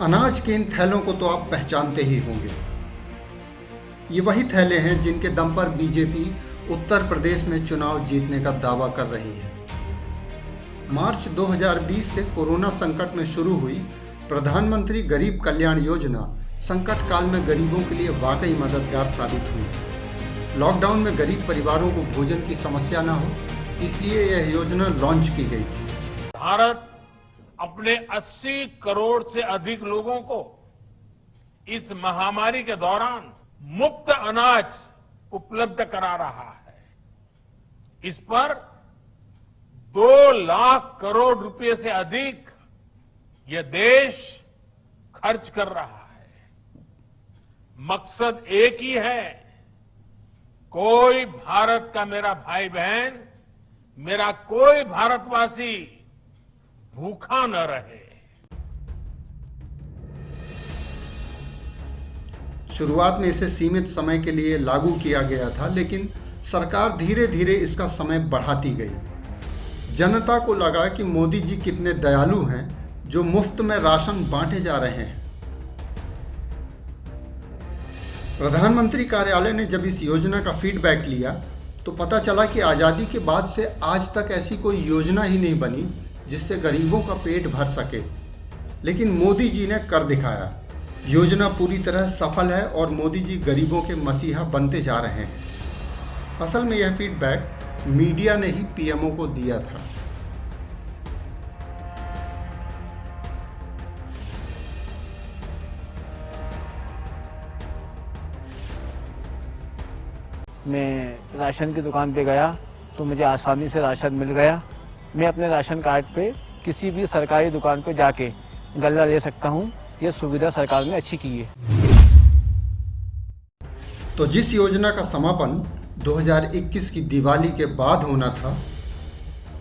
अनाज के इन थैलों को तो आप पहचानते ही होंगे। ये वही थैले हैं जिनके दम पर बीजेपी उत्तर प्रदेश में चुनाव जीतने का दावा कर रही है। मार्च 2020 से कोरोना संकट में शुरू हुई प्रधानमंत्री गरीब कल्याण योजना संकट काल में गरीबों के लिए वाकई मददगार साबित हुई। लॉकडाउन में गरीब परिवारों को भोजन की समस्या न हो, इसलिए यह योजना लॉन्च की गई थी। भारत अपने 80 करोड़ से अधिक लोगों को इस महामारी के दौरान मुफ्त अनाज उपलब्ध करा रहा है। इस पर 2 लाख करोड़ रुपए से अधिक यह देश खर्च कर रहा है। मकसद एक ही है, कोई भारत का मेरा भाई बहन, मेरा कोई भारतवासी भूखा न रहे। शुरुआत में इसे सीमित समय के लिए लागू किया गया था, लेकिन सरकार धीरे धीरे इसका समय बढ़ाती गई। जनता को लगा कि मोदी जी कितने दयालु हैं जो मुफ्त में राशन बांटे जा रहे हैं। प्रधानमंत्री कार्यालय ने जब इस योजना का फीडबैक लिया तो पता चला कि आज़ादी के बाद से आज तक ऐसी कोई योजना ही नहीं बनी जिससे गरीबों का पेट भर सके, लेकिन मोदी जी ने कर दिखाया। योजना पूरी तरह सफल है और मोदी जी गरीबों के मसीहा बनते जा रहे हैं। असल में यह फीडबैक मीडिया ने ही पीएमओ को दिया था। मैं राशन की दुकान पे गया तो मुझे आसानी से राशन मिल गया। मैं अपने राशन कार्ड पे किसी भी सरकारी दुकान पे जाके गल्ला ले सकता हूँ। ये सुविधा सरकार ने अच्छी की है। तो जिस योजना का समापन 2021 की दिवाली के बाद होना था,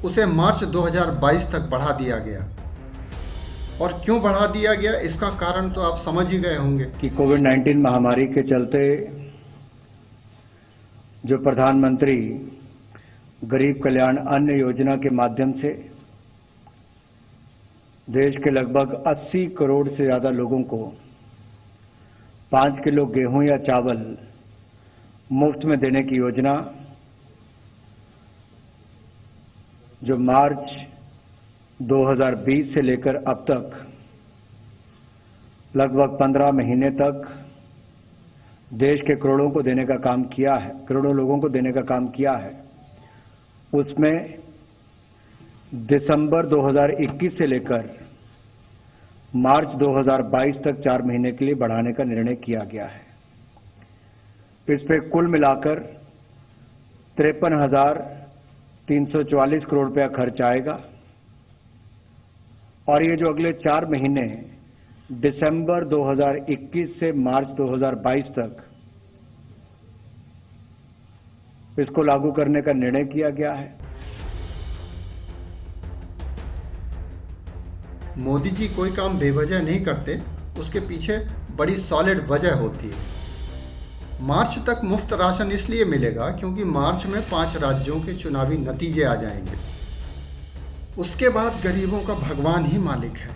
उसे मार्च 2022 तक बढ़ा दिया गया। और क्यों बढ़ा दिया गया, इसका कारण तो आप समझ ही गए होंगे कि कोविड-19 महामारी के चलते जो प्रधानमंत्री गरीब कल्याण अन्न योजना के माध्यम से देश के लगभग 80 करोड़ से ज़्यादा लोगों को 5 किलो गेहूं या चावल मुफ्त में देने की योजना, जो मार्च 2020 से लेकर अब तक लगभग 15 महीने तक देश के करोड़ों को देने का काम किया है, करोड़ों लोगों को देने का काम किया है, उसमें दिसंबर 2021 से लेकर मार्च 2022 तक 4 महीने के लिए बढ़ाने का निर्णय किया गया है। इस पे कुल मिलाकर 53,344 करोड़ रुपया खर्च आएगा। और ये जो अगले 4 महीने दिसंबर 2021 से मार्च 2022 तक इसको लागू करने का निर्णय किया गया है। मोदी जी कोई काम बेवजह नहीं करते, उसके पीछे बड़ी सॉलिड वजह होती है। मार्च तक मुफ्त राशन इसलिए मिलेगा क्योंकि मार्च में 5 राज्यों के चुनावी नतीजे आ जाएंगे। उसके बाद गरीबों का भगवान ही मालिक है।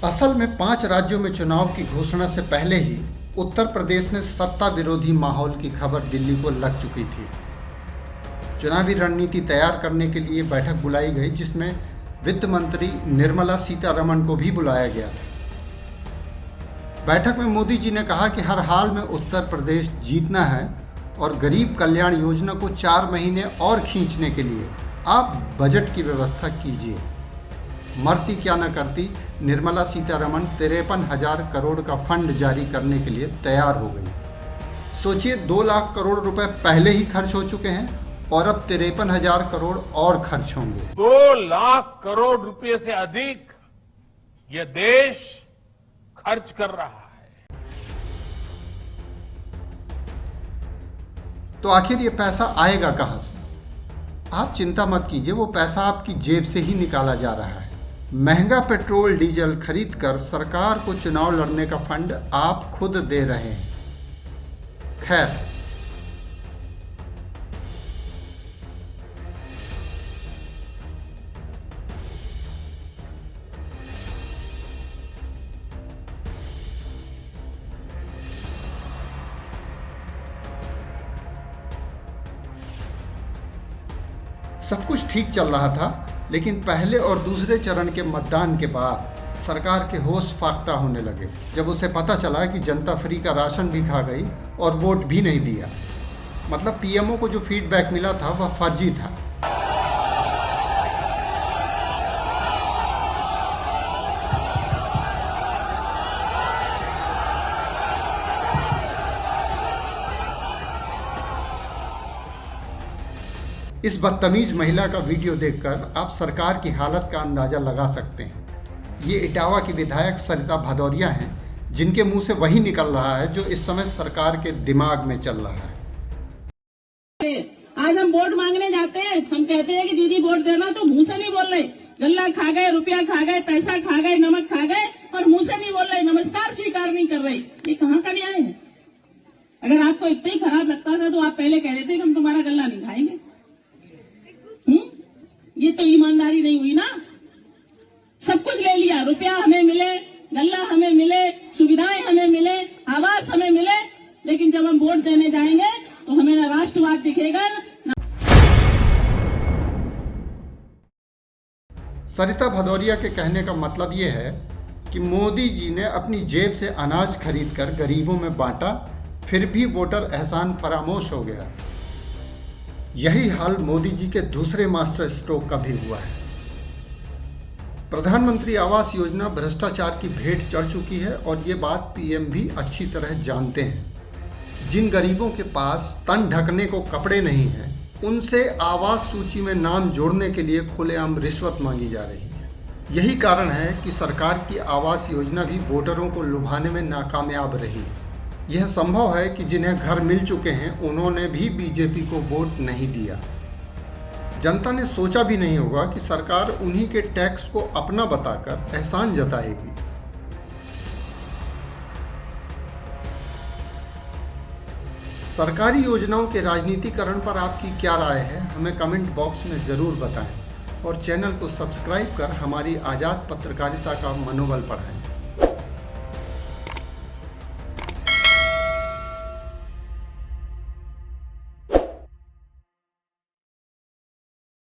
असल में 5 राज्यों में चुनाव की घोषणा से पहले ही उत्तर प्रदेश में सत्ता विरोधी माहौल की खबर दिल्ली को लग चुकी थी। चुनावी रणनीति तैयार करने के लिए बैठक बुलाई गई, जिसमें वित्त मंत्री निर्मला सीतारमण को भी बुलाया गया। बैठक में मोदी जी ने कहा कि हर हाल में उत्तर प्रदेश जीतना है और गरीब कल्याण योजना को 4 महीने और खींचने के लिए आप बजट की व्यवस्था कीजिए। मरती क्या न करती, निर्मला सीतारमण 53,000 करोड़ का फंड जारी करने के लिए तैयार हो गई। सोचिए, 2 लाख करोड़ रुपए पहले ही खर्च हो चुके हैं और अब 53,000 करोड़ और खर्च होंगे। 2 लाख करोड़ रुपए से अधिक यह देश खर्च कर रहा है। तो आखिर ये पैसा आएगा कहां से? आप चिंता मत कीजिए, वो पैसा आपकी जेब से ही निकाला जा रहा है। महंगा पेट्रोल डीजल खरीद कर सरकार को चुनाव लड़ने का फंड आप खुद दे रहे हैं। खैर, सब कुछ ठीक चल रहा था, लेकिन पहले और दूसरे चरण के मतदान के बाद सरकार के होश फाख्ता होने लगे जब उसे पता चला कि जनता फ्री का राशन भी खा गई और वोट भी नहीं दिया। मतलब पीएमओ को जो फीडबैक मिला था वह फर्जी था। इस बदतमीज महिला का वीडियो देखकर आप सरकार की हालत का अंदाजा लगा सकते हैं। ये इटावा की विधायक सरिता भदौरिया हैं, जिनके मुंह से वही निकल रहा है जो इस समय सरकार के दिमाग में चल रहा है। आज हम वोट मांगने जाते हैं, हम कहते हैं कि दीदी वोट देना, तो मुंह से नहीं बोल रहे। गल्ला खा गए, रुपया खा गए, पैसा खा गए, नमक खा गए और मुंह से नहीं बोल रहे, नमस्कार स्वीकार नहीं कर रहे। ये कहाँ का न्याय है? अगर आपको इतना ही खराब लगता था तो आप पहले कह देते कि हम तुम्हारा गल्ला नहीं खाएंगे। ये तो ईमानदारी नहीं हुई ना। सब कुछ ले लिया, रुपया हमें मिले, गल्ला हमें मिले, सुविधाएं हमें मिले, आवास हमें मिले, लेकिन जब हम वोट देने जाएंगे तो हमें ना राष्ट्रवाद दिखेगा ना। सरिता भदौरिया के कहने का मतलब ये है कि मोदी जी ने अपनी जेब से अनाज खरीदकर गरीबों में बांटा, फिर भी वोटर एहसान फरामोश हो गया। यही हाल मोदी जी के दूसरे मास्टर स्ट्रोक का भी हुआ है। प्रधानमंत्री आवास योजना भ्रष्टाचार की भेंट चढ़ चुकी है और ये बात पीएम भी अच्छी तरह जानते हैं। जिन गरीबों के पास तन ढकने को कपड़े नहीं हैं, उनसे आवास सूची में नाम जोड़ने के लिए खुलेआम रिश्वत मांगी जा रही है। यही कारण है कि सरकार की आवास योजना भी वोटरों को लुभाने में नाकामयाब रही। यह संभव है कि जिन्हें घर मिल चुके हैं उन्होंने भी बीजेपी को वोट नहीं दिया। जनता ने सोचा भी नहीं होगा कि सरकार उन्हीं के टैक्स को अपना बताकर एहसान जताएगी। सरकारी योजनाओं के राजनीतिकरण पर आपकी क्या राय है, हमें कमेंट बॉक्स में ज़रूर बताएं और चैनल को सब्सक्राइब कर हमारी आज़ाद पत्रकारिता का मनोबल बढ़ाएं।